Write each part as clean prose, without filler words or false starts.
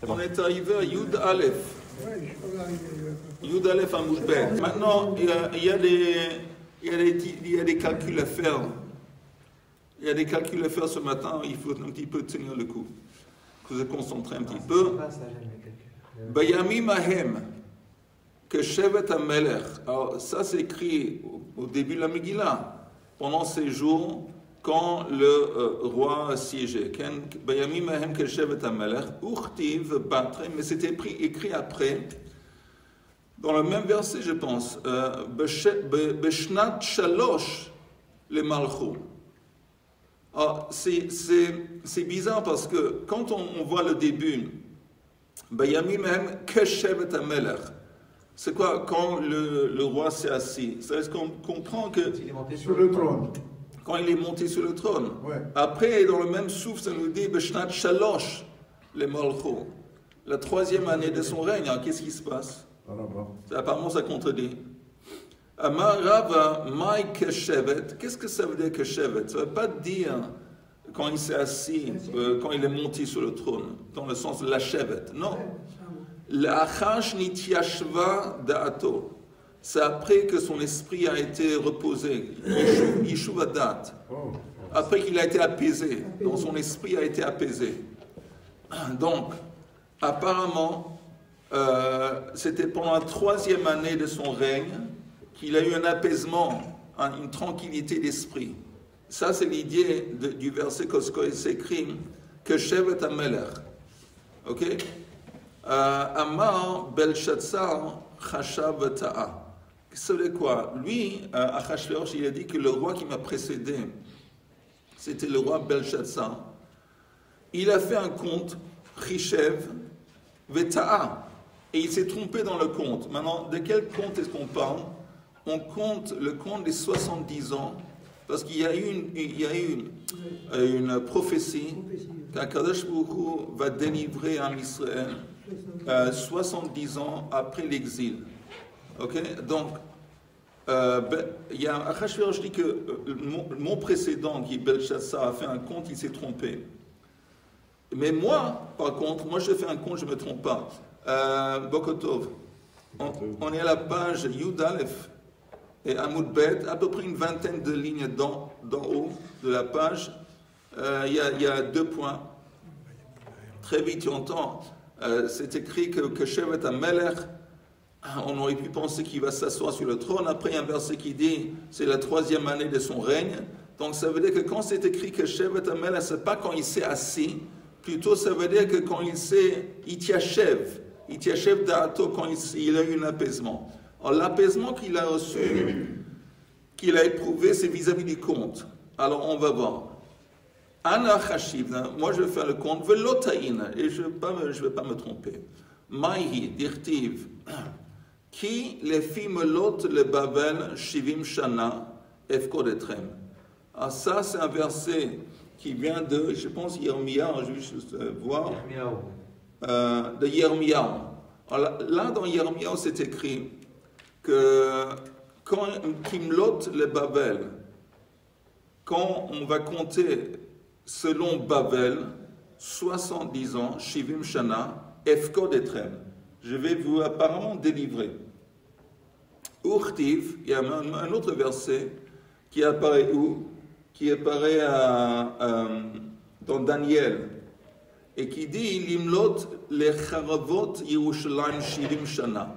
On est arrivé à Yud Aleph. Yud Aleph à Moudbet. Maintenant, il y a des calculs à faire. Il y a des calculs à faire ce matin, il faut un petit peu tenir le coup. Il faut se concentrer un petit peu. Bayamim Ahem, que Shevet HaMelech. Alors, ça c'est écrit au début de la Megillah, pendant ces jours, quand le roi siégeait. Bayamim Ahem, que Shevet HaMelech, Uchtiv Batre, mais c'était écrit après, dans le même verset, je pense, Beshnat Shalosh le Malchou. C'est bizarre parce que quand on voit le début, Bayamim Ahem que Shevet HaMelech, c'est quoi quand le roi s'est assis? C'est-à-dire qu'on comprend que il est monté sur le trône. Quand il est monté sur le trône. Ouais. Après, dans le même souffle, ça nous dit Beshnat Shalosh le Malchou, la troisième année de son règne. Alors, qu'est-ce qui se passe? Apparemment, ça contredit. Amar Rava Mai Keshevet. Qu'est-ce que ça veut dire Keshevet? Ça ne veut pas dire quand il s'est assis, quand il est monté sur le trône, dans le sens de la Shevet. Non. L'Achash Nityashva Da'ato. C'est après que son esprit a été reposé. Yishuvadat. Après qu'il a été apaisé. Donc son esprit a été apaisé. Donc, apparemment, c'était pendant la troisième année de son règne qu'il a eu un apaisement, une tranquillité d'esprit. Ça, c'est l'idée du verset que s'écrit que Shevet HaMelech. Ok? Amar Belshazzar Chashav Ta'a. Ça veut dire quoi? Lui, Achashverosh, il a dit que le roi qui m'a précédé, c'était le roi Belshazzar. Il a fait un compte, Chishev Veta'a. Et il s'est trompé dans le compte. Maintenant, de quel compte est-ce qu'on parle? On compte le compte des 70 ans, parce qu'il y a eu une prophétie qu'Akadosh Baruch Hu va délivrer à Israël 70 ans après l'exil. Ok? Donc, il y a Achashverosh dit que mon précédent, qui est Belshazzar, a fait un compte, il s'est trompé. Mais moi, par contre, moi je fais un compte, je ne me trompe pas. Bokotov, on est à la page Yud Aleph et Amud Bet, à peu près une vingtaine de lignes d'en haut de la page. Il y a 2 points. Très vite, tu entends, c'est écrit que Shevet HaMelech, on aurait pu penser qu'il va s'asseoir sur le trône. Après, il y a un verset qui dit c'est la troisième année de son règne. Donc, ça veut dire que quand c'est écrit que Shevet HaMelech, ce n'est pas quand il s'est assis, plutôt ça veut dire que quand il s'est Itiachev Da'ato, quand il a eu un apaisement. Alors, l'apaisement qu'il a reçu, qu'il a éprouvé, c'est vis-à-vis du compte. Alors, on va voir. Ana Chashiv, moi je vais faire le compte, Velotaïn, et je ne vais pas me tromper. Maïhi, Dirtiv, qui les Fimelot le Babel, Shivim Shana, Efkodetrem. Alors, ça, c'est un verset qui vient de, je pense, Yirmiyahu, je vais juste voir. De Yirmiyahu. Là, dans Yirmiyahu, c'est écrit que quand Kimlot le Babel, quand on va compter selon Babel, 70 ans, Shivim Shana, Efkod Etrem, je vais vous apparemment délivrer. Urtiv, il y a un autre verset qui apparaît où? Qui apparaît dans Daniel et qui dit Limlot le Charavot Yerushalayim Shivim Shana.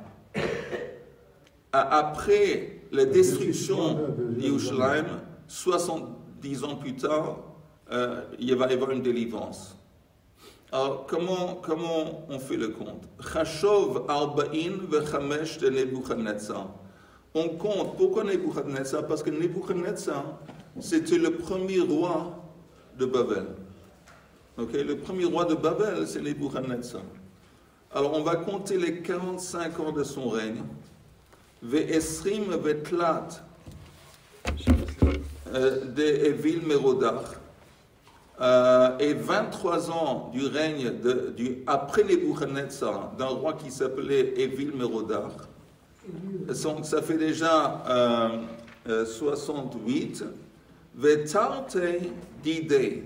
Après la destruction d'Yerushalayim, 70 ans plus tard, il va y avoir une délivrance. Alors, comment on fait le compte? Chashov Arba'in Vechamesh de Nebuchadnezzar. On compte. Pourquoi Nebuchadnezzar? Parce que Nebuchadnezzar, c'était le premier roi de Babel. Okay? Le premier roi de Babel, c'est Nebuchadnezzar. Alors, on va compter les 45 ans de son règne. Ve'esrim ve'tlat de Evil Merodach. Et 23 ans du règne après Nebuchadnezzar, d'un roi qui s'appelait Evil Merodach. Donc, ça fait déjà 68. Vetarte d'idée.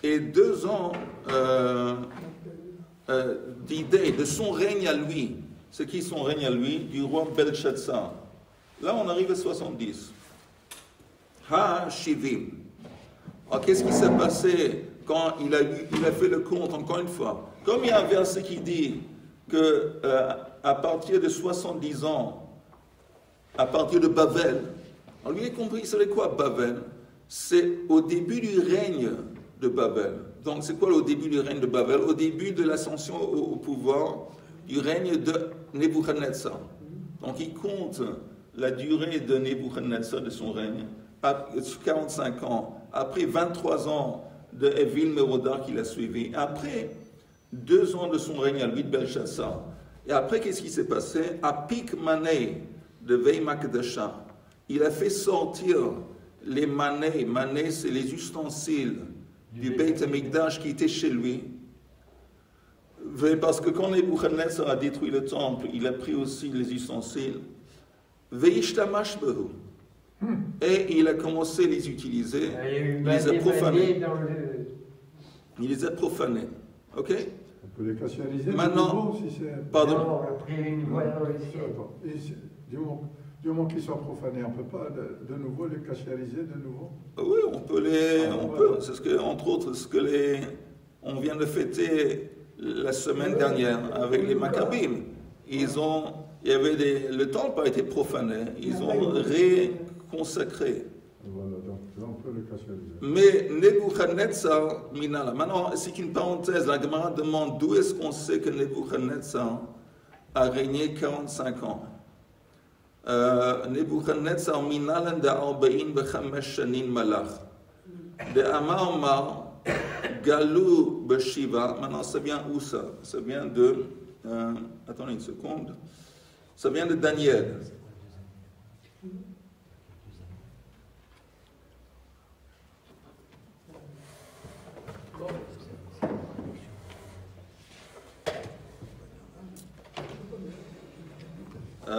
Et 2 ans d'idée de son règne à lui. C'est qui son règne à lui? Du roi Belshazzar. Là, on arrive à 70. Ha-Shivim. Alors, qu'est-ce qui s'est passé quand il a fait le compte, encore une fois? Comme il y a un verset qui dit que à partir de 70 ans, à partir de Babel, on lui a compris, vous savez quoi, Babel? C'est au début du règne de Babel. Donc, c'est quoi au début du règne de Babel? Au début de l'ascension au pouvoir du règne de Nebuchadnezzar. Donc, il compte la durée de Nebuchadnezzar, de son règne, 45 ans. Après 23 ans de Evil-Merodach qu'il a suivi. Après 2 ans de son règne à lui de Belshazzar. Et après, qu'est-ce qui s'est passé? À Pik Mané de Veimakdasha, il a fait sortir les manées. Manées, c'est les ustensiles du Beit HaMikdash qui étaient chez lui. Parce que quand Nebuchadnezzar a détruit le temple, il a pris aussi les ustensiles. Veishtamash behu. Et il a commencé à les utiliser. Il les a profanés. Il les a profanés. Ok? On peut les casualiser. Maintenant, de nouveau, si c'est... Pardon. Non, après une voie dans le ciel. Du moment qu'ils sont profanés, on ne peut pas de nouveau les casualiser de nouveau? Oui, on peut les... On peut. C'est ce que, entre autres, ce que on vient de fêter la semaine dernière avec les Maccabim. Il y avait le temple a été profané. Ils ont réconsacré. Voilà, donc là on peut les casualiser. Mais Nebuchadnezzar, Minala. Maintenant, c'est une parenthèse. La Gemara demande d'où est-ce qu'on sait que Nebuchadnezzar a régné 45 ans. Nebuchadnezzar Minalan de Arba'in Bechamesh Shanin Malach. De Amar Galou Beshiva. Maintenant, ça vient où ça? Ça vient de. Attendez une seconde. Ça vient de Daniel. Je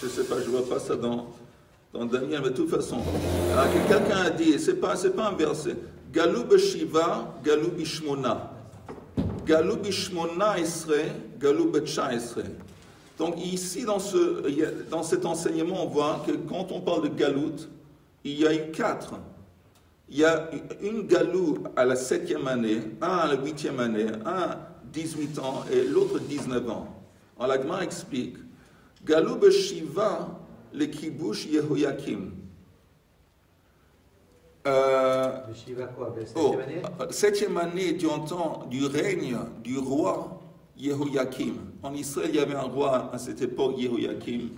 ne sais pas, je ne vois pas ça dans Daniel, mais de toute façon, quelqu'un a dit, c'est pas un verset. Galou Beshiva, Galou Bishmona. Galou Bishmona Esrei, Galou Betcha Esrei. Donc ici, dans cet enseignement, on voit que quand on parle de Galout, il y a eu 4. Il y a une Galou à la 7e année, un à la 8e année, un 18 ans et l'autre 19 ans. Alors la Gemara explique. Galou Beshiva, le Kibush Yehoyakim. Beshiva quoi? 7e année? 7e année du règne du roi Yehoyakim. En Israël, il y avait un roi à cette époque, Yehoyakim.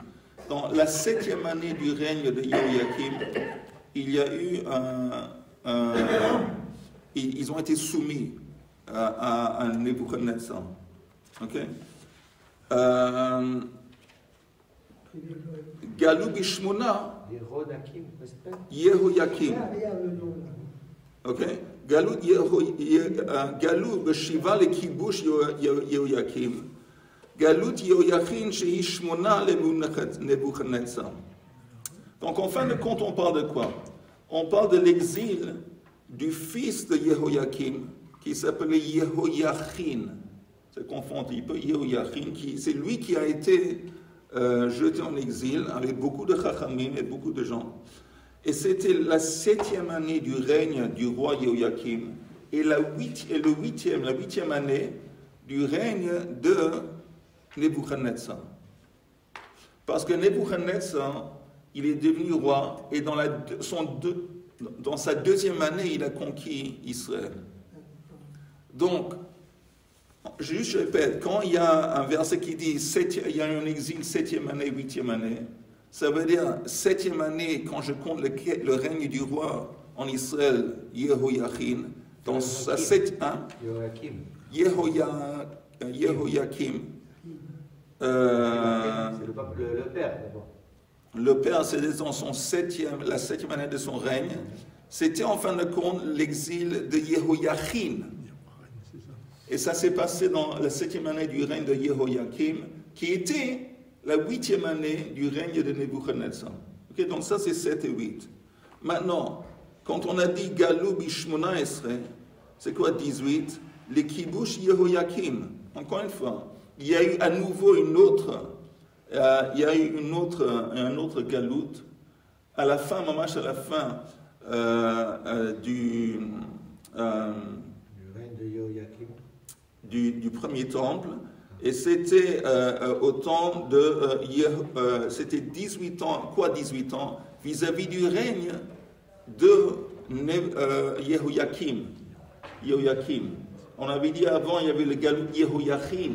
Dans la 7e année du règne de Yehoyakim, il y a eu ils ont été soumis à Nebuchadnezzar. Ok? Galou Bishmona, Yehoyakim. Ok? Galou Beshiva le Kibush Yehoyakim. Galut Yehoyachin Shehi Shmona le Nebuchadnezzar. Donc en fin de compte, on parle de quoi? On parle de l'exil du fils de Yehoyakim qui s'appelait Yehoyachin. C'est confondu un peu, Yehoyachin, c'est lui qui a été jeté en exil avec beaucoup de chachamim et beaucoup de gens. Et c'était la 7e année du règne du roi Yehoyakim et la 8e année du règne de Nebuchadnezzar. Parce que Nebuchadnezzar, il est devenu roi et dans sa 2e année, il a conquis Israël. Donc, je répète, quand il y a un verset qui dit il y a un exil 7e année, 8e année, ça veut dire 7e année, quand je compte le règne du roi en Israël, Yehoyachin, dans sa 7e année, Yehoyakim. C'est le père d'abord. Le père, c'est dans la 7e année de son règne. C'était en fin de compte l'exil de Yehoyachin. Et ça s'est passé dans la 7e année du règne de Yehoyakim, qui était la 8e année du règne de Nebuchadnezzar. Okay, donc ça c'est 7 et 8. Maintenant, quand on a dit Galou Bishmona Esrei, c'est quoi 18? le Kibush Yehoyakim. Encore une fois, il y a eu à nouveau un autre galoute à la fin, mamash à la fin du règne de Yehoyakim. Du premier temple, et c'était au temps de c'était 18 ans, quoi 18 ans, vis-à-vis du règne de Yehoyakim. On avait dit avant, il y avait le galout Yehoyachim,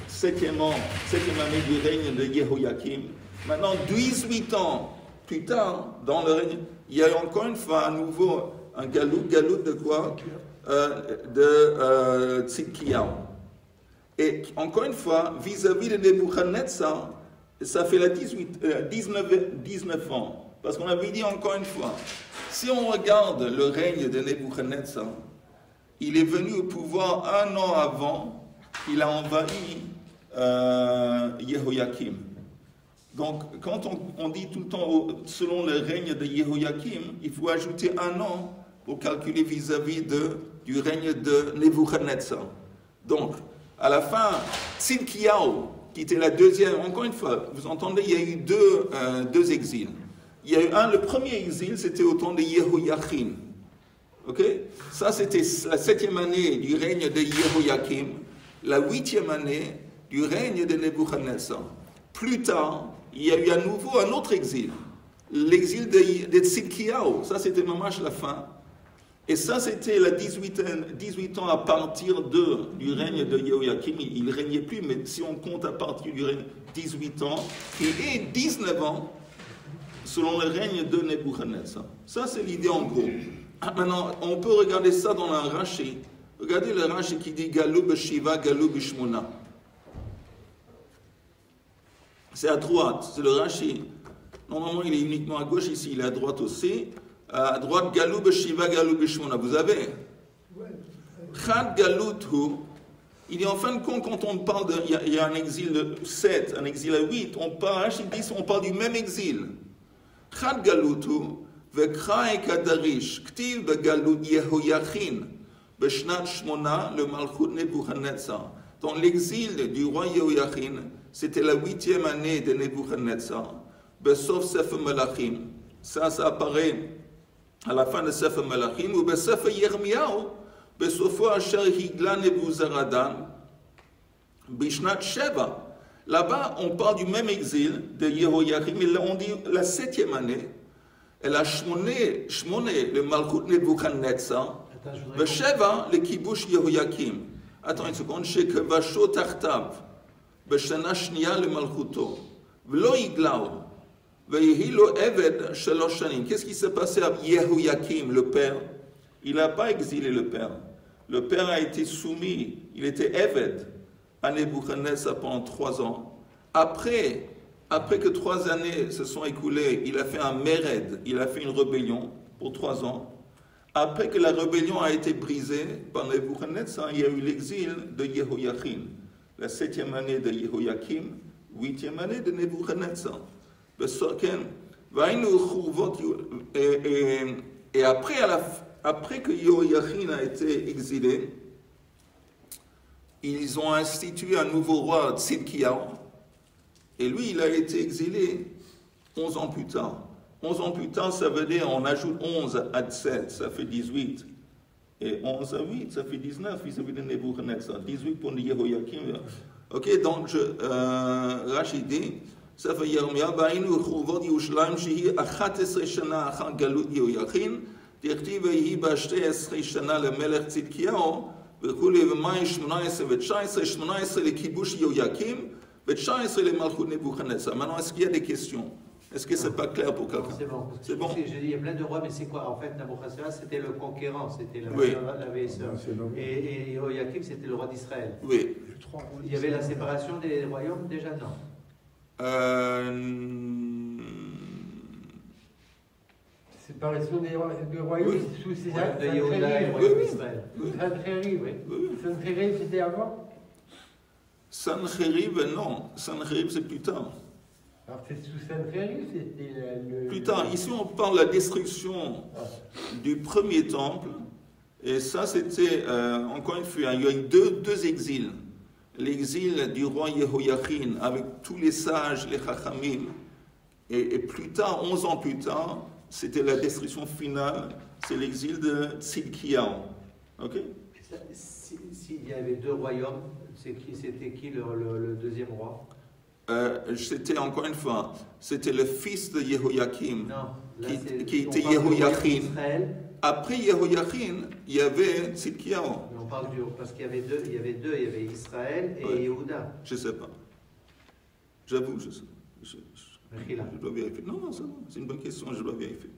septième année du règne de Yehoyakim. Maintenant, 18 ans plus tard, dans le règne, il y a eu encore une fois à nouveau un galout de quoi? De Tzidkiyahu. Et encore une fois, vis-à-vis de Nebuchadnezzar, ça fait 19 ans. Parce qu'on avait dit encore une fois, si on regarde le règne de Nebuchadnezzar, il est venu au pouvoir 1 an avant qu'il a envahi Yehoyakim. Donc, quand on dit tout le temps selon le règne de Yehoyakim, il faut ajouter 1 an pour calculer vis-à-vis du règne de Nebuchadnezzar. Donc, à la fin, Tzidkiyahu, qui était la deuxième, encore une fois, vous entendez, il y a eu deux exils. Il y a eu le premier exil, c'était au temps de Yehoyachim. Ok? Ça, c'était la 7e année du règne de Yehoyakim, la 8e année du règne de Nebuchadnezzar. Plus tard, il y a eu à nouveau un autre exil, l'exil de Tzidkiyahu. Ça, c'était mamash la fin. Et ça, c'était la 18 ans à partir du règne de Yehoyakim. Il ne régnait plus, mais si on compte à partir du règne, 18 ans, et 19 ans, selon le règne de Nebuchadnezzar. Ça, c'est l'idée en gros. Maintenant, on peut regarder ça dans un Rashi. Regardez le Rashi qui dit Galou b'Shiva, Galou b'Shmona. C'est à droite, c'est le Rashi. Normalement, il est uniquement à gauche, ici, il est à droite aussi. À droite, Galou b'Shiva, Galou b'Shmona. Vous avez Chad Galoutu. Il est en fin de compte, quand on parle il y a un exil de 7, un exil à 8, on parle du même exil. Chad Galoutu, Vekra Kadarish, Ktiv Begalut Yehoyachin, Beshnat Shmona, le Malchut Nebuchadnezzar. Dans l'exil du roi Yehoyachin, c'était la 8e année de Nebuchadnezzar. Besof Sefer Melachim. Ça apparaît à la fin de Sefer Melachim, ou Besefer Yirmiyahu, Besofo Asher Higla Nebuzaradan, Bishnat Sheva. Là-bas, on parle du même exil de Yehoyachim, mais là, on dit la 7e année. Elle a shmoné le Malchut Nebuchadnezzar, Besheva le Kibush Yehoyakim. Attends une seconde, Sheke Vasho Tartav, Beshana Shnia le Malchuto, V'lo Iglau, Ve'yehilo Eved Shalosh Shanim. Qu'est-ce qui s'est passé à Yehoyakim, le père? Il n'a pas exilé le père. Le père a été soumis, il était Eved à Nebuchadnezzar pendant 3 ans. Après que 3 années se sont écoulées, il a fait un Mered, il a fait une rébellion pour 3 ans. Après que la rébellion a été brisée par Nebuchadnezzar, il y a eu l'exil de Yehoyachim. La 7e année de Yehoyakim, 8e année de Nebuchadnezzar. Et après que Yehoyachim a été exilé, ils ont institué un nouveau roi, Tzidkiyahu, et lui, il a été exilé 11 ans plus tard. 11 ans plus tard, ça veut dire, on ajoute 11 à 7, ça fait 18. Et 11 à 8, ça fait 19, vis-à-vis de Nebuchadnezzar. 18 pour Yehoyakim. Ok, donc, Rashi dit, ça fait Yirmiyahu, Ba'inu chuvot Yerushalayim, shehi 11 shana achar galut Yehoyachim, דכתיב ויהי בה 12 שנה למלך צדקיהו וכולי ומאי 18 ו-19, 18 לכיבוש יהויקים ו-19 למלכות נבוכדנצר. Maintenant, est-ce qu'il y a des questions? Est-ce que c'est pas clair pour quelqu'un? C'est bon. C'est bon. Je dis, il y a plein de rois, mais c'est quoi? En fait, Nabuchodonosor, c'était le conquérant, c'était la vaisseur. Et Yehoyakim, c'était le roi d'Israël. Oui. Il y avait la séparation des royaumes déjà, non? Séparation des royaumes sous ces de Yehuda et le royaume d'Israël. Sancheriv, oui. Sancheriv, c'était avant? Sancheriv, non. Sancheriv, c'est plus tard. Alors c'est sous Sancheriv, c'était le... Plus tard. Ici, on parle de la destruction du premier temple Et ça, c'était, encore une fois, il y a eu deux exils. L'exil du roi Yehoyachin avec tous les sages, les chachamim. Et plus tard, 11 ans plus tard, c'était la destruction finale, c'est l'exil de Tzidkiyahu. Ok? S'il y avait deux royaumes, c'était qui le deuxième roi? C'était encore une fois, c'était le fils de Yehoyakim, qui était Yehoyachin. Après Yehoyachin, il y avait Tzidkiyahu. On parle parce qu'il y avait deux, il y avait Israël et Yehuda. Je ne sais pas. J'avoue, je dois vérifier. Non, ça va, c'est une bonne question, je dois vérifier.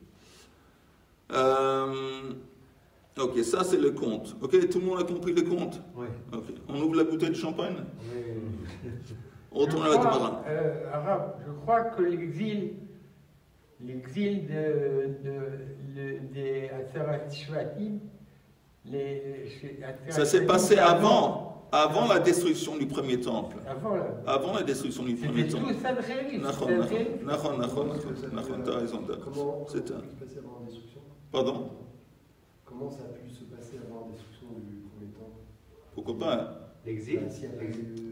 Ok, ça c'est le conte. Ok, tout le monde a compris le conte? Oui. Ok, on ouvre la bouteille de champagne? Oui. On retourne à la Gemara. Arabe, je crois que l'exil des Atzerat Shvatim, ça s'est passé avant la destruction du premier temple. Avant la destruction du premier temple. C'était tout T'as raison. Comment ça a pu se passer avant la destruction? Pardon? Comment ça a pu se passer avant la destruction du premier temple? Pourquoi pas? L'exil?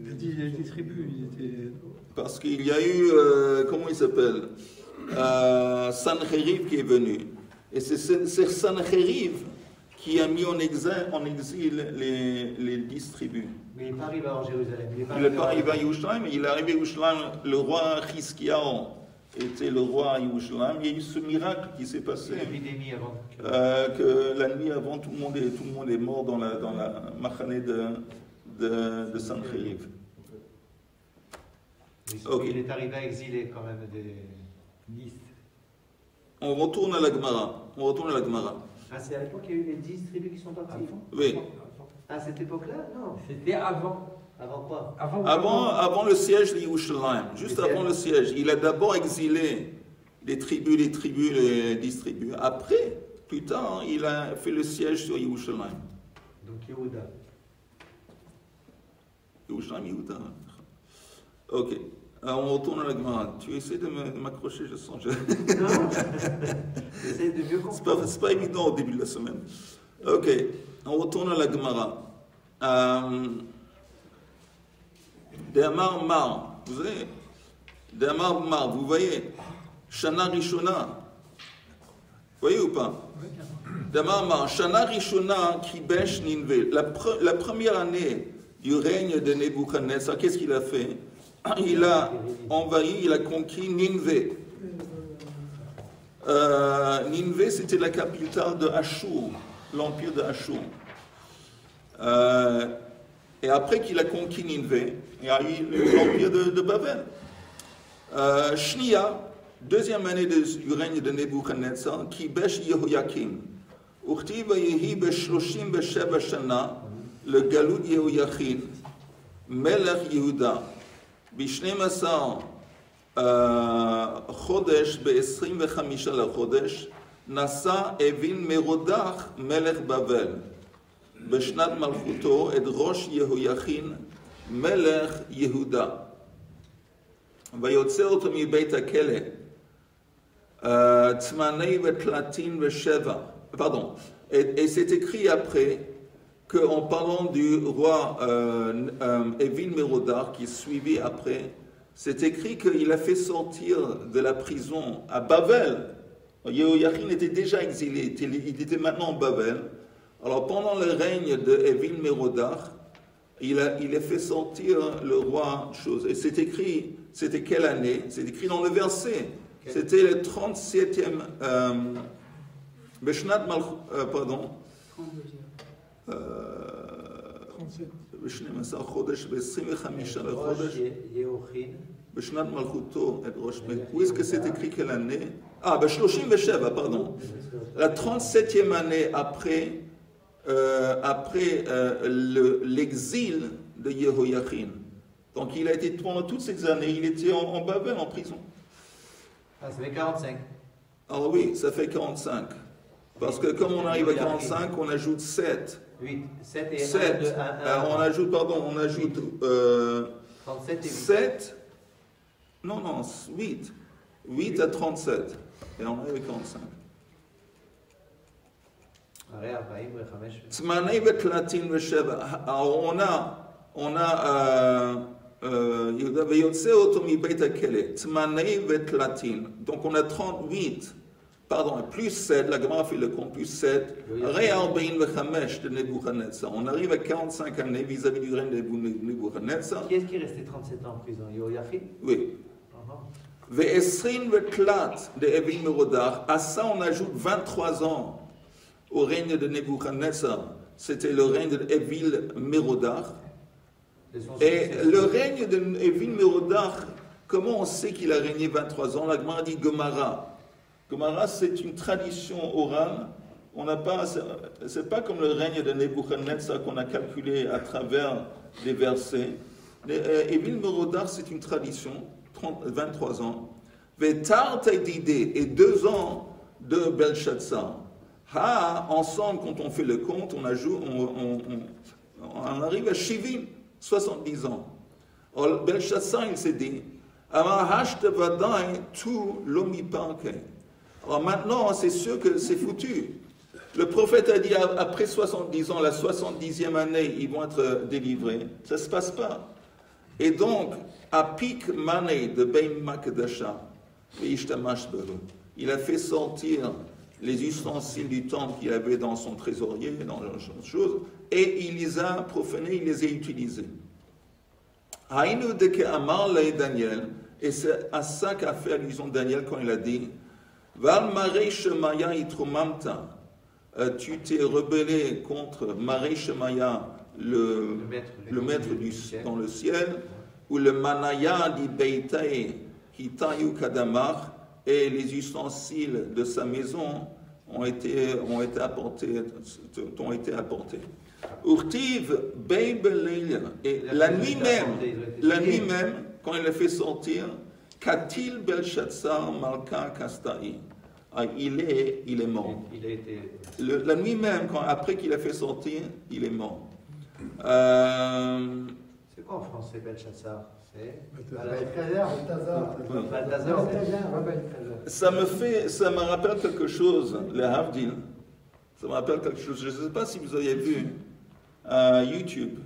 Les tribus, ils étaient... Parce qu'il y a eu, comment il s'appelle? Sancheriv qui est venu. Et c'est Sancheriv qui a mis en exil les 10 tribus. Mais il n'est pas arrivé à Jérusalem. Il n'est pas arrivé à Yerushalayim, mais il est arrivé à Yerushalayim. Le roi Chizkiyahu était le roi à Yerushalayim. Il y a eu ce miracle qui s'est passé. L'épidémie avant. Que la nuit avant, tout le monde est mort dans la machane de Sancheriv. Okay. Il est arrivé à exiler quand même des 10. On retourne à la Gemara. Ah, c'est à l'époque qu'il y a eu les 10 tribus qui sont parties? Oui. À cette époque-là? Non. C'était avant. Avant quoi? Avant le siège de Yerushalayim. Juste avant le siège. Il a d'abord exilé les 10 tribus. Après, plus tard, il a fait le siège sur Yerushalayim. Donc Yehuda. Yehuda. Ok. Alors, on retourne à la Gemara. Tu essaies de m'accrocher, je sens. Non, j'essaie de mieux comprendre. C'est pas évident au début de la semaine. Ok. On retourne à la Gemara. Damar Mar. Vous voyez? Damar Mar. Vous voyez? Shana Rishona. Vous voyez ou pas? Damar Mar. Shana Rishona Kibesh Ninve. La première année du règne de Nebuchadnezzar, qu'est-ce qu'il a fait? Il a envahi, il a conquis Ninvé. Ninvé, c'était la capitale de Ashur, l'empire de Ashur. Et après qu'il a conquis Ninvé, il y a eu l'empire de Babel. Shnia, deuxième année du règne de Nebuchadnezzar, Kibesh Yehoyakim. Urti vayehi beshloshim besheva shana, le galoud Yehoyachin, Melech Yehuda. ב-12 חודש, ב-25 לחודש, נשא אבין מרודח מלך בבל, בשנת מלכותו את ראש יהויכין מלך יהודה. ויוצא אותו מבית הכלא, צמני ותלתין ושבע. Pardon. Et c'est écrit après qu'en parlant du roi Evin Merodach, qui suivit après, c'est écrit qu'il a fait sortir de la prison à Babel. Yehoyachin était déjà exilé, il était maintenant en Babel. Alors pendant le règne de Evin Merodach, il a fait sortir le roi chose. Et c'est écrit, c'était quelle année? C'est écrit dans le verset. C'était le 37e... Beshnat Malchut... pardon. 12 חודש ב-25 לחודש בשנת מלכותו את ראש בית. Où est-ce que c'est écrit quelle année? Ah, ב-37, pardon. La 37e année après l'exil de Yehoyachin. Donc il a été, pendant toutes ces années, il était en Babel, en prison. Ah, ça fait 45. Alors oui, ça fait 45. Parce que comme on arrive à 45, on ajoute 7. 8. 7 et 7. On ajoute 37 et 8. 7. Non, 8. 8 à 37. Et on arrive à 45. Tzmanei vetlatin vesheva. Alors on a Veyotse oto mi beit hakele. Tzmanei vetlatin. Donc on a 38. Pardon, plus 7, la Gemara fait le compte, plus 7, Re-Arba'in v'chamesh de Nebuchadnezzar. On arrive à 45 années vis-à-vis du règne de Nebuchadnezzar. Qui est-ce qui est resté 37 ans en prison? Yoachim? Oui. Ve'esrin v'tlat de Evil Merodach. À ça, on ajoute 23 ans au règne de Nebuchadnezzar. C'était le règne de Evil Merodach. Et le règne de Evil Merodach, comment on sait qu'il a régné 23 ans? La Gemara dit Gemara. Gemara, c'est une tradition orale. On n'a pas, c'est pas comme le règne de Nebuchadnezzar qu'on a calculé à travers des versets. Evil Merodach, c'est une tradition, 23 ans. Vetar Taïdidé et 2 ans de Belshazzar. Ensemble, quand on fait le compte, on ajoute, on arrive à Shivim, 70 ans. Alors, Belshazzar, il s'est dit, alors maintenant, c'est sûr que c'est foutu. Le prophète a dit, après 70 ans, la 70e année, ils vont être délivrés. Ça ne se passe pas. Et donc, à pic mané de Bein Makdasha, il a fait sortir les ustensiles du temple qu'il avait dans son trésorier, dans les choses, et il les a profanés, il les a utilisés. Haïnu de que Amar l'a Daniel, et c'est à ça qu'a fait allusion Daniel quand il a dit Val Marei Shemaya Itrumamta, tu t'es rebellé contre Marei Shemaya, le maître dans le ciel, ou le Manaya di Beitae Hitayu Kadamar, et les ustensiles de sa maison ont été apportés. Urtiv Beibeleil, et la nuit même, quand il a fait sortir, Katil Belshazzar Malka Kastai. Il est mort. La nuit même, après qu'il a fait sortir, il est mort. C'est quoi en français Belshazzar? C'est ça me rappelle quelque chose, le Havdil. Ça me rappelle quelque chose. Je ne sais pas si vous avez vu YouTube.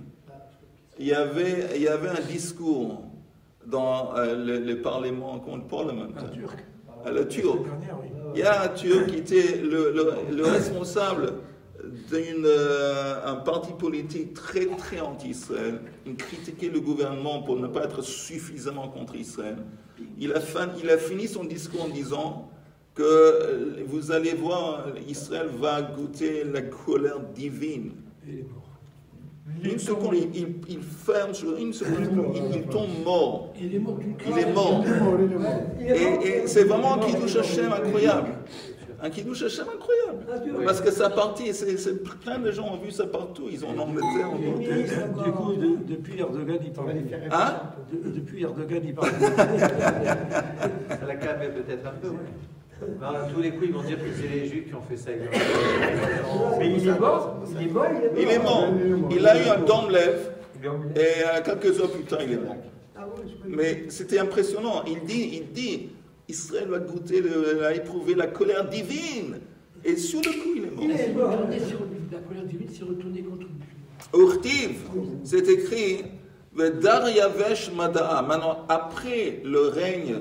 Il y avait un discours dans le Parlement, le Turc. Il y a un Turc qui était le responsable d'un parti politique très très anti-Israël. Il critiquait le gouvernement pour ne pas être suffisamment contre Israël. Il a fini son discours en disant que vous allez voir, Israël va goûter la colère divine. Il est mort. Une seconde, il ferme sur une seconde, il tombe mort. Il est mort. Il est mort. Et c'est vraiment un Kiddush Hashem incroyable. Un Kiddush Hashem incroyable. Parce que sa partie, plein de gens ont vu ça partout. Ils ont en Angleterre. Du coup, depuis Erdogan, il parle. Hein? Depuis Erdogan, il parle. Ça l'a calmé peut-être un peu, oui. À tous les coups, ils vont dire que c'est les Juifs qui ont fait ça. Mais il est mort. Il est mort. Il a eu un Domlev. Et quelques heures plus tard, il est mort. Mais c'était impressionnant. Il dit, Israël va goûter, va éprouver la colère divine. Et sur le coup, il est mort. Il est mort. La colère divine s'est retournée contre lui. Urtiv, c'est écrit, Daryavesh Mada'a. Maintenant, après le règne,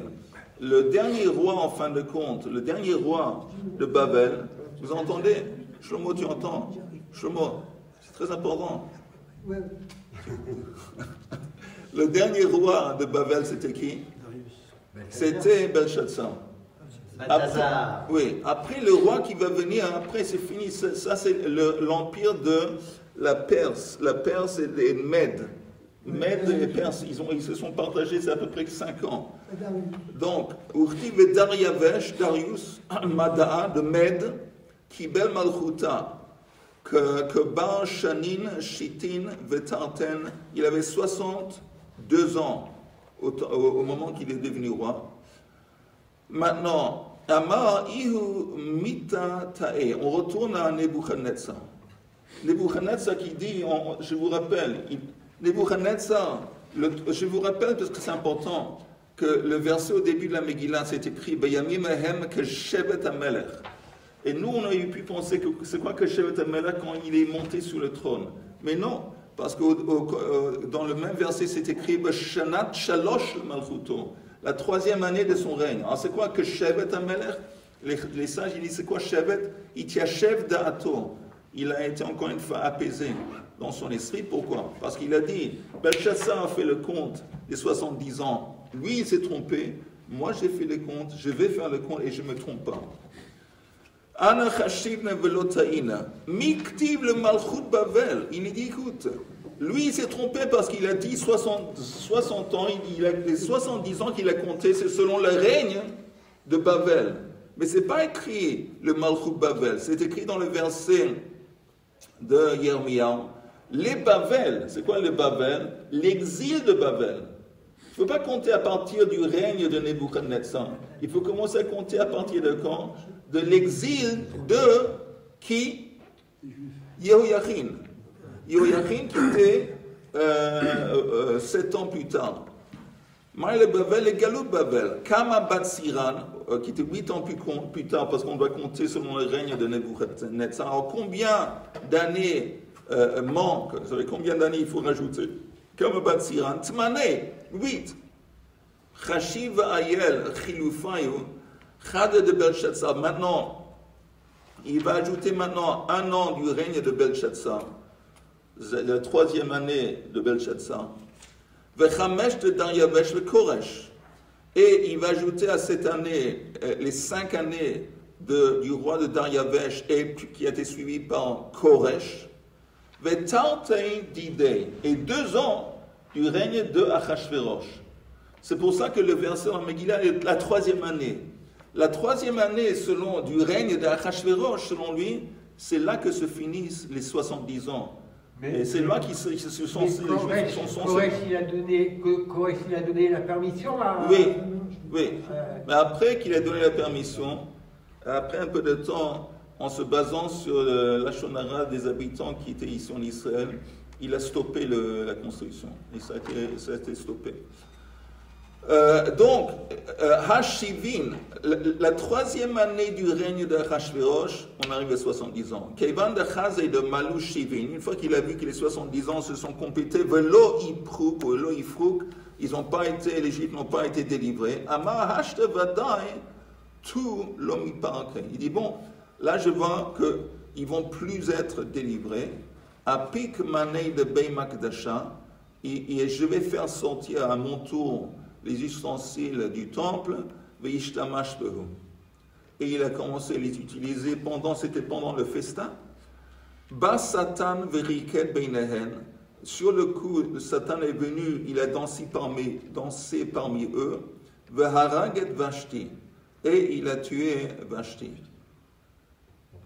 le dernier roi, en fin de compte, le dernier roi de Babel, vous entendez? Shlomo, tu entends? Shlomo, c'est très important. Ouais. Le dernier roi de Babel, c'était qui? C'était Belshazzar. Après le roi qui va venir, après c'est fini. Ça c'est l'empire de la Perse. La Perse et les Mèdes. Mèdes et Perses, ils se sont partagés, c'est à peu près 5 ans. Donc, Urtiv et Darius, Mada'a, de Mède, Kibel Malchuta, que Bar Shanin, Shitin, Vetarten, il avait 62 ans au moment qu'il est devenu roi. Maintenant, Amar Ihu Mita Ta'e, on retourne à Nebuchadnezzar. Nebuchadnezzar qui dit, je vous rappelle, Nebuchadnezzar, je vous rappelle parce que c'est important, que le verset au début de la Megillah, c'est écrit Bayamim Ehem Keshevet HaMelech. Et nous, on aurait pu penser que c'est quoi que Shevet HaMelech quand il est monté sur le trône. Mais non, parce que dans le même verset, c'est écrit B'shanat shalosh malchuto, la 3e année de son règne. Alors c'est quoi que Shevet HaMelech? Les sages, ils disent c'est quoi Shevet? Ityachev da'ato. Il a été encore une fois apaisé dans son esprit. Pourquoi? Parce qu'il a dit, Belshazzar a fait le compte des 70 ans. Lui, il s'est trompé. Moi, j'ai fait le compte. Je vais faire le compte et je ne me trompe pas. Ana chashivna velotaina. Miktiv le malchut Bavel. Il dit, écoute, lui, il s'est trompé parce qu'il a dit 60 ans, il a les 70 ans qu'il a compté, c'est selon le règne de Bavel. Mais ce n'est pas écrit le malchut Bavel. C'est écrit dans le verset de Yirmiyahu. Les Bavel, c'est quoi le Bavel? L'exil de Bavel. Il ne faut pas compter à partir du règne de Nebuchadnezzar. Il faut commencer à compter à partir de quand? De l'exil de qui? Yehoiachin. Yehoiachin qui était 7 ans plus tard. Maïle Bavel et Galout Bavel. Kama Batsiran, qui était 8 ans plus tard, parce qu'on doit compter selon le règne de Nebuchadnezzar. Alors combien d'années manquent? Vous savez combien d'années il faut rajouter? Kama Batsiran, Tmane, 8. Chashiv Ayel, Chilufayu, Chade de Belshazzar. Maintenant, il va ajouter maintenant 1 an du règne de Belshazzar. La 3e année de Belshazzar. Vechamesh de Daryavesh le Koresh. Et il va ajouter à cette année les 5 années du roi de Daryavesh et qui a été suivi par Koresh. Vetartei Didei. Et 2 ans du règne de Achashverosh. C'est pour ça que le verset en Megillah est la 3e année. La 3e année du règne d'Achashverosh, selon lui, c'est là que se finissent les 70 ans. Et c'est là qu'ils se sont... Koresh, il a donné la permission à... Oui. Mais après qu'il a donné la permission, après un peu de temps, en se basant sur la shonara des habitants qui étaient ici en Israël, il a stoppé la construction. Et ça a été stoppé. Donc, Hashivin, la 3e année du règne de Hachverosh, on arrive à 70 ans. Kevan de Chaz et de Malou Shivin, une fois qu'il a vu que les 70 ans se sont complétés, Velo Ifrouk, les Juifs n'ont pas été délivrés. Amar Hashte Vadai, tout l'omiparke. Il dit, bon, là je vois qu'ils ne vont plus être délivrés. Apik Manei de Beimakdasha, et je vais faire sortir à mon tour les ustensiles du temple, et il a commencé à les utiliser c'était pendant le festin. Bas Satan veriket beinehen. Sur le coup, Satan est venu, il a dansé parmi eux, veharaget Vashti, et il a tué Vashti.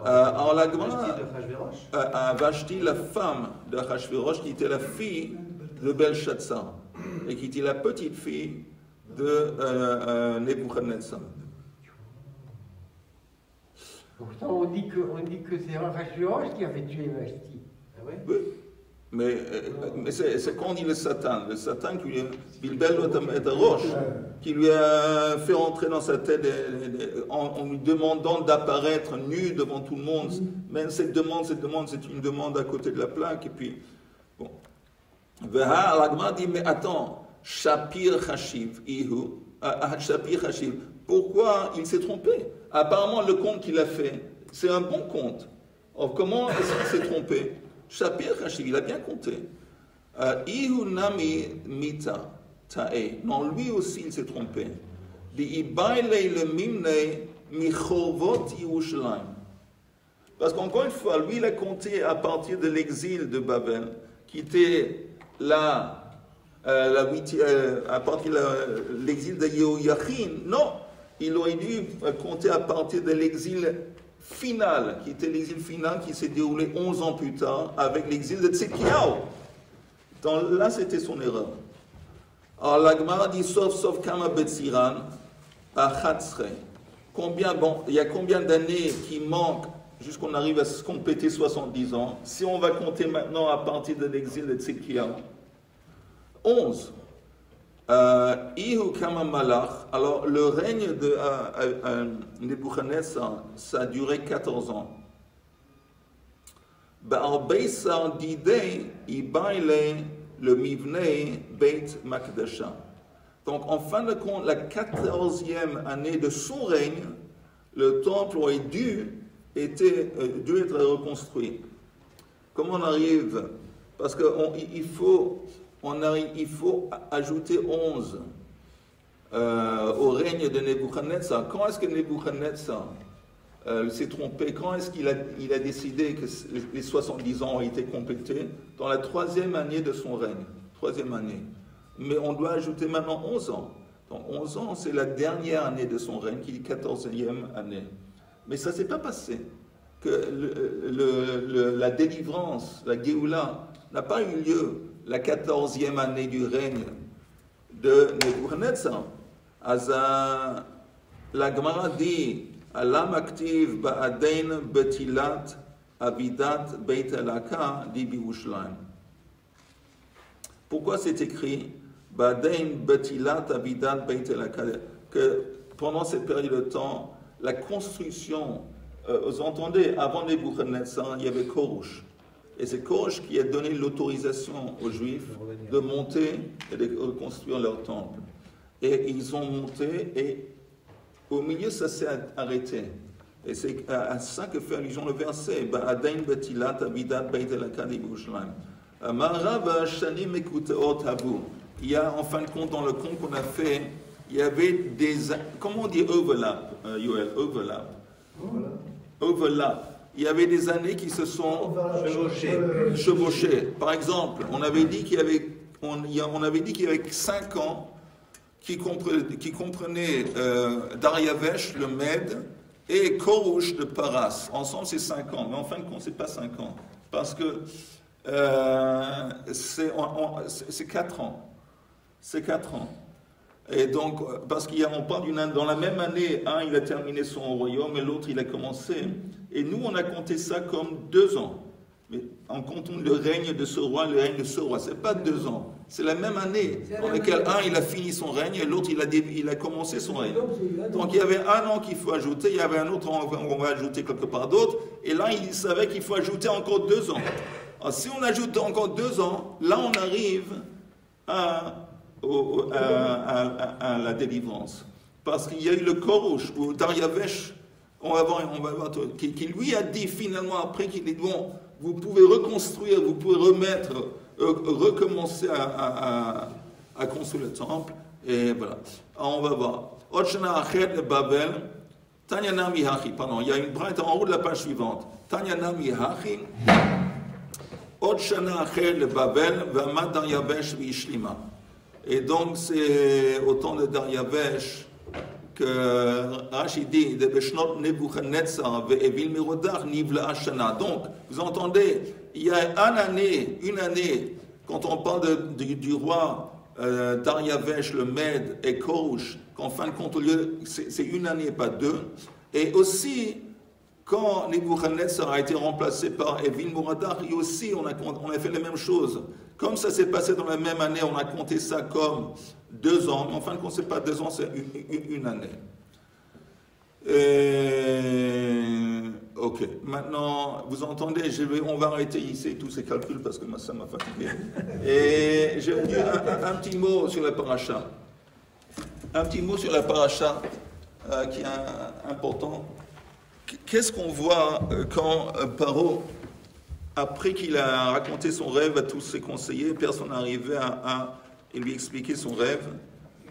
Alors la Vashti, la femme de Achashverosh, qui était la fille de Belshazzar, et qui était la petite fille de Nebuchadnezzar. Pourtant, on dit que c'est Achashverosh qui avait tué Vashti. Ah ouais? Oui. Mais c'est quand on dit le Satan qui lui a Bilbel Roche, qui lui a fait entrer dans sa tête en lui demandant d'apparaître nu devant tout le monde. Même cette demande, c'est une demande à côté de la plaque. Et puis, bon. L'Agma dit, mais attends, Shapir Hashiv, pourquoi il s'est trompé? Apparemment, le compte qu'il a fait, c'est un bon compte. Or, comment est-ce qu'il s'est trompé? Shapir Hashiv, il a bien compté. Ihu Nami Mita Tae. Non, lui aussi, il s'est trompé. Parce qu'encore une fois, lui, il a compté à partir de l'exil de Babel, qui était là, à partir de l'exil de Yehoiachin. Non, il aurait dû compter à partir de l'exil final, qui était l'exil final qui s'est déroulé 11 ans plus tard, avec l'exil de Tzidkiyahu. Là, c'était son erreur. Alors, la Gemara dit, sauf Kama Betsiran, à Chatzre. Il y a combien d'années qui manquent jusqu'on arrive à se compléter 70 ans? Si on va compter maintenant à partir de l'exil de Tzidkiyahu, 11. Ihu Kama Malach, alors le règne de Nebuchadnezzar, ça a duré 14 ans. Ba'arbeisar didei ibaile le mivnei Beit Makdasha. Donc en fin de compte, la 14e année de son règne, le temple aurait dû être reconstruit. Comment on arrive? Parce qu'il faut ajouter 11 au règne de Nebuchadnezzar. Quand est-ce que Nebuchadnezzar s'est trompé? Quand est-ce qu'il a décidé que les 70 ans ont été complétés? Dans la 3e année de son règne. 3e année. Mais on doit ajouter maintenant 11 ans. Donc 11 ans, c'est la dernière année de son règne, qui est 14e année. Mais ça ne s'est pas passé. Que la délivrance, la Géoula, n'a pas eu lieu la 14e année du règne de Nebuchadnezzar. La Gemara dit Alam aktiv ba'adein betilat avidat beit alaka di Yerushalayim. Pourquoi c'est écrit ba'adein betilat avidat beit alaka? Que pendant cette période de temps, la construction, vous entendez, avant Nebuchadnezzar, il y avait Korouch. Et c'est Korouch qui a donné l'autorisation aux Juifs de monter et de reconstruire leur temple. Et ils ont monté et au milieu, ça s'est arrêté. Et c'est à ça que fait allusion le verset. Ba'adain betilat avidat beit elaka di Yerushalayim. Ma'arav shanim mekuteot havu. Il y a, en fin de compte, dans le compte qu'on a fait, il y avait des... Comment on dit overlap, Yoel? Overlap. Overlap. Il y avait des années qui se sont chevauchées. Par exemple, on avait dit qu'il y avait 5 ans qui comprenaient Dariavesh, le Mède, et Korouch de Paras. Ensemble, c'est 5 ans. Mais en fin de compte, ce n'est pas 5 ans. Parce que c'est 4 ans. C'est 4 ans. Et donc, parce qu'on parle dans la même année, un, il a terminé son royaume, et l'autre, il a commencé. Et nous, on a compté ça comme 2 ans. Mais en comptant le règne de ce roi, le règne de ce roi, c'est pas 2 ans. C'est la même année dans laquelle un, il a fini son règne, et l'autre, il a commencé son règne. Donc, il y avait 1 an qu'il faut ajouter, il y avait un autre an qu'on va ajouter quelque part d'autre, et là, il savait qu'il faut ajouter encore 2 ans. Alors, si on ajoute encore 2 ans, là, on arrive à la délivrance. Parce qu'il y a eu le Korouch, ou Dariavesh, on va voir, qui lui a dit finalement après qu'il dit bon, vous pouvez reconstruire, vous pouvez recommencer à construire le temple, et voilà. Alors, on va voir. Otshana Achet de Babel, Tanyana Mihachi, pardon, il y a une braille en haut de la page suivante. Tanyana Mihachi, Otshana Achet de Babel, Vama Dariavesh Vishlima. Et donc, c'est au temps de Dariavesh que Rashi dit de Beshnot Nebuchadnezzar ve'evil merodach nivla ashana. Donc, vous entendez, il y a une année, quand on parle du roi Dariavesh, le Mède et Korouch, qu'en fin de compte, c'est une année, pas 2. Et aussi, quand Nebuchadnezzar a été remplacé par Evil Merodach, et aussi, on a fait les mêmes choses. Comme ça s'est passé dans la même année, on a compté ça comme 2 ans, mais en fin de compte, ce n'est pas 2 ans, c'est une année. Ok, maintenant, vous entendez, on va arrêter ici tous ces calculs parce que ça m'a fatigué. Et je vais dire un petit mot sur la paracha. Un petit mot sur la paracha qui est important. Qu'est-ce qu'on voit quand Paro, après qu'il a raconté son rêve à tous ses conseillers, personne n'arrivait à lui expliquer son rêve.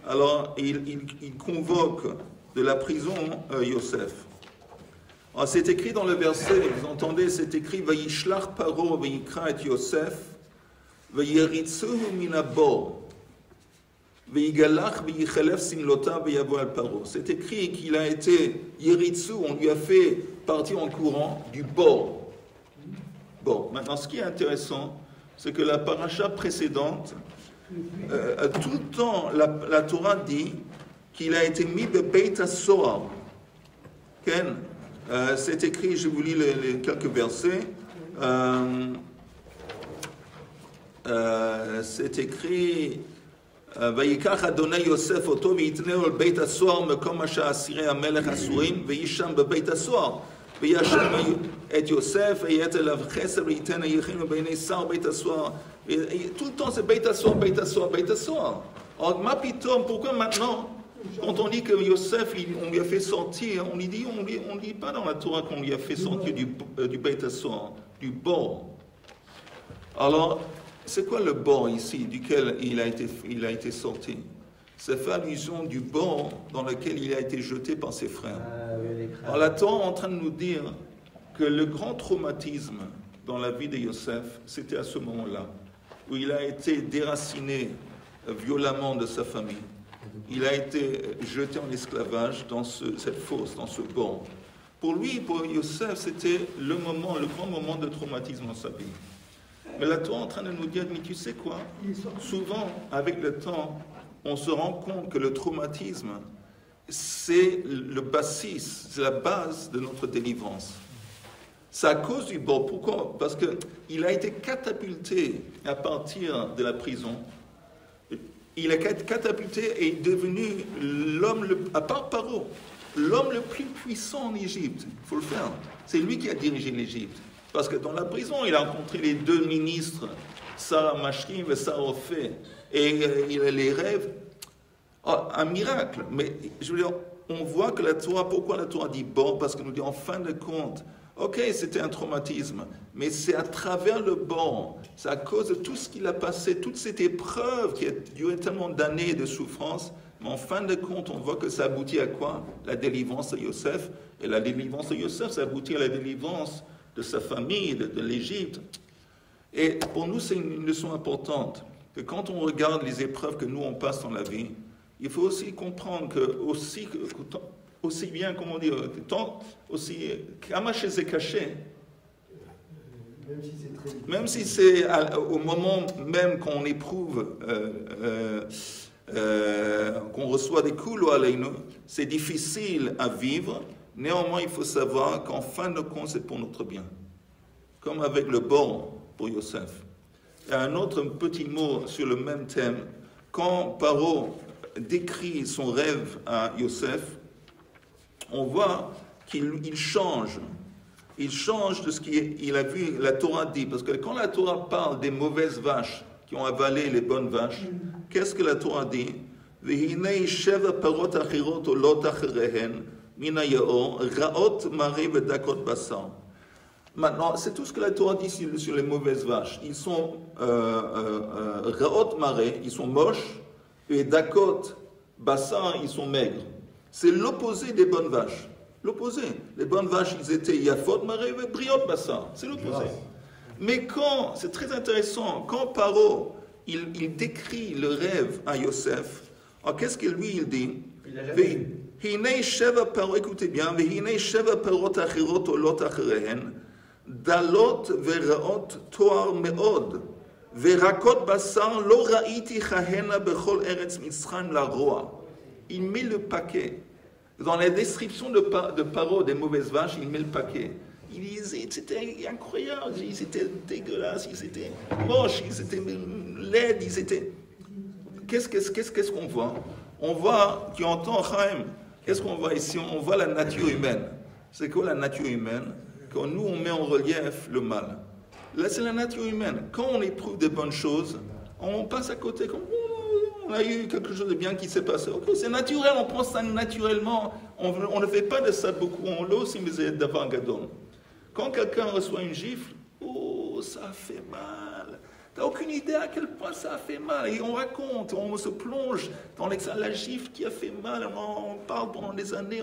Alors, il convoque de la prison Yosef. Alors, c'est écrit dans le verset, vous entendez, c'est écrit « Vayishlach Paro vayikra et Yosef, vayiritzuhu min habor, vayigalach vayichelef simlota vayavo al Paro ». C'est écrit qu'il a été Yeritzu, on lui a fait partir en courant du bord. Bon, maintenant, ce qui est intéressant, c'est que la paracha précédente, tout le temps, la Torah dit qu'il a été mis de Beit HaSohar. C'est écrit, je vous lis les quelques versets. C'est écrit ויקח אדוני יוסף אותו ויתנהו אל בית הסוהר מקום אשר אסירי המלך אסורים ויהי שם בבית הסוהר וישם את יוסף ויית אליו חסד וייתן היחיד בעיני שר בית הסוהר. tout le temps c'est בית הסוהר, בית הסוהר, בית הסוהר. Alors ma pitoum, pourquoi maintenant quand on dit que Yosef, on lui a fait sortir, on lit pas dans la Torah qu'on lui a fait sortir du Beit HaSohar, du bord. Alors, c'est quoi le bord ici, duquel il a été sorti? Ça fait allusion du bord dans lequel il a été jeté par ses frères. Alors la Torah est en train de nous dire que le grand traumatisme dans la vie de Yosef, c'était à ce moment-là, où il a été déraciné violemment de sa famille. Il a été jeté en esclavage dans cette fosse, dans ce banc. Pour lui, pour Yosef, c'était le grand moment de traumatisme dans sa vie. Mais la Torah est en train de nous dire, mais tu sais quoi? Souvent, avec le temps, on se rend compte que le traumatisme, c'est le basis, c'est la base de notre délivrance. C'est à cause du banc. Pourquoi? Parce qu'il a été catapulté à partir de la prison. Il a catapulté et est devenu l'homme, à part Paro, l'homme le plus puissant en Égypte. Il faut le faire. C'est lui qui a dirigé l'Égypte. Parce que dans la prison, il a rencontré les deux ministres, Sarah Mashkim et Sarah Ophé. Et il a les rêves. Oh, un miracle. Mais je veux dire, on voit que la Torah, pourquoi la Torah dit bon? Parce que nous dit en fin de compte, ok, c'était un traumatisme, mais c'est à travers le banc, c'est à cause de tout ce qu'il a passé, toute cette épreuve qui a duré tellement d'années de souffrance, mais en fin de compte, on voit que ça aboutit à quoi? La délivrance de Yosef, et la délivrance de Yosef, ça aboutit à la délivrance de sa famille, de l'Égypte. Et pour nous, c'est une leçon importante, que quand on regarde les épreuves que nous, on passe dans la vie, il faut aussi comprendre que aussi bien, comment dire, tant aussi, Kamaché c'est caché. Même si c'est au moment même qu'on éprouve, qu'on reçoit des coups, c'est difficile à vivre. Néanmoins, il faut savoir qu'en fin de compte, c'est pour notre bien. Comme avec le bord pour Yosef. Et un autre petit mot sur le même thème. Quand Paro décrit son rêve à Yosef, on voit qu'il change. Il change de ce qu'il a vu, la Torah dit. Parce que quand la Torah parle des mauvaises vaches qui ont avalé les bonnes vaches, qu'est-ce que la Torah dit? Maintenant, c'est tout ce que la Torah dit sur les mauvaises vaches. Ils sont ra'ot maré, ils sont moches, et dakot basar, ils sont maigres. C'est l'opposé des bonnes vaches. L'opposé. Les bonnes vaches, ils étaient yafot maré et briot basar. C'est l'opposé. Mais quand, c'est très intéressant, quand Paro, il décrit le rêve à Yosef, alors qu'est-ce que lui il dit? Écoutez bien, dalot veraot toar meod verakot basar lo raiti chahena bechol eretz mitzrayim la roa. Il met le paquet. Dans la description de Paro des mauvaises vaches, il met le paquet. Il disait, c'était incroyable, ils étaient dégueulasses, ils étaient moches, ils étaient laides, ils étaient... Qu'est-ce qu'on voit? On voit, tu entends, Chaim, qu'est-ce qu'on voit ici? On voit la nature humaine. C'est quoi la nature humaine? Quand nous, on met en relief le mal. Là, c'est la nature humaine. Quand on éprouve de bonnes choses, on passe à côté, comme on a eu quelque chose de bien qui s'est passé. Okay, c'est naturel, on prend ça naturellement. On ne fait pas de ça beaucoup. On l'a aussi, mais c'est d'avant gadon. Quand quelqu'un reçoit une gifle, oh, ça fait mal. Tu n'as aucune idée à quel point ça a fait mal. Et on raconte, on se plonge dans la gifle qui a fait mal. On parle pendant des années.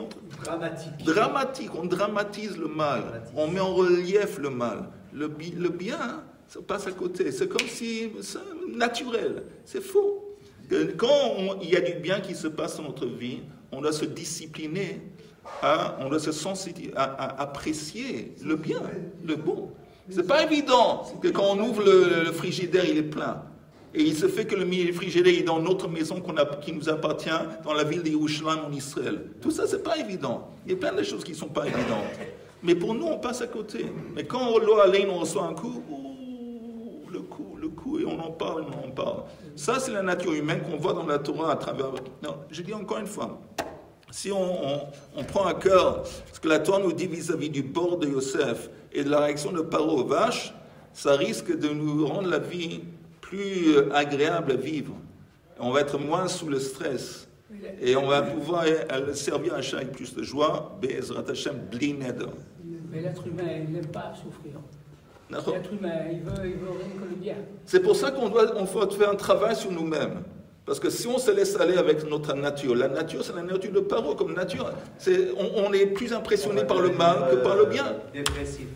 Dramatique. On dramatise le mal. On met en relief le mal. Le bien, ça passe à côté. C'est comme si c'est naturel. C'est faux. Quand il y a du bien qui se passe dans notre vie, on doit se discipliner, on doit se sensibiliser à apprécier le bien, le bon. C'est pas évident que quand on ouvre le frigidaire, il est plein. Et il se fait que le frigidaire est dans notre maison qui nous appartient dans la ville de Yerushalayim en Israël. Tout ça, c'est pas évident. Il y a plein de choses qui sont pas évidentes. Mais pour nous, on passe à côté. Mais quand on reçoit un coup, le coup, et on en parle, on en parle. Ça, c'est la nature humaine qu'on voit dans la Torah à travers... Non, je dis encore une fois, si on prend à cœur ce que la Torah nous dit vis-à-vis du bord de Yosef et de la réaction de Paro aux vaches, ça risque de nous rendre la vie plus agréable à vivre. On va être moins sous le stress. Et on va pouvoir servir Hachem avec plus de joie. Be'ezrat Hashem, bli neder. Mais l'être humain, il n'aime pas souffrir. L'être humain, il veut rien que le bien. C'est pour ça qu'on doit faire un travail sur nous-mêmes. Parce que si on se laisse aller avec notre nature, la nature, c'est la nature de Paro comme nature. On est plus impressionné par le mal que par le bien. Dépressif.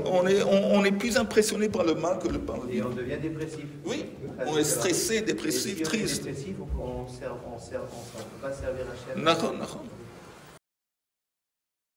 On est plus impressionné par le mal que par le bien. Et on devient dépressif. Oui, on est stressé, dépressif, triste. Dépressif, on ne peut pas servir Hachem. D'accord.